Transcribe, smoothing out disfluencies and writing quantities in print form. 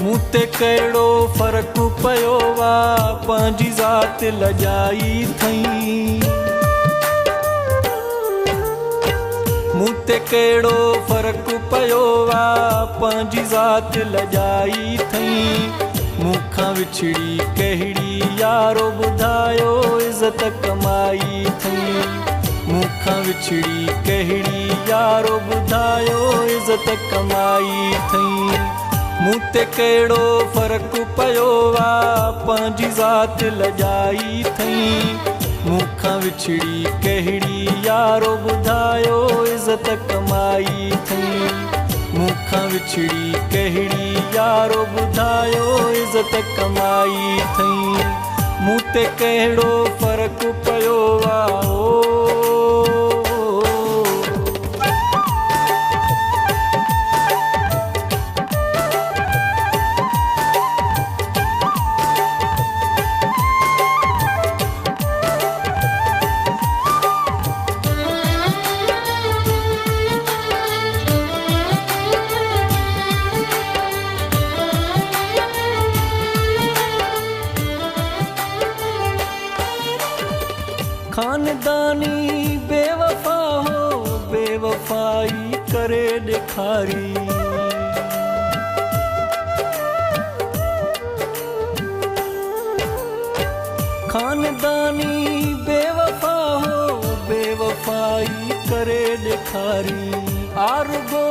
मूं ते कहिड़ो फ़र्क़ु पियो आहे, पंहिंजी ज़ात लॼाई अथई। मूं ते कहिड़ो फ़र्क़ु पियो आहे, पंहिंजी ज़ात लॼाई अथई। मूंखां विछड़ी कहिड़ी यारो ॿुधायो इज़त कमाई अथई। मूंखां विछड़ी कहिड़ी यारो ॿुधायो इज़त कमाई अथई। मूं ते कहिड़ो फ़र्क़ु पियो आहे, पंहिंजी ज़ात लॼाई अथई। मूंखां विछड़ी कहिड़ी यारो ॿुधायो इज़त कमाई अथई। मूंखां विछड़ी कहिड़ी यारो ॿुधायो इज़त कमाई अथई। मूं ते कहिड़ो फ़र्क़ु पियो आहे। खानदानी बेवफा हो, बेवफाई करे ॾेखारी। खानदानी बेवफा हो, बेवफाई करे ॾेखारी। आरुगो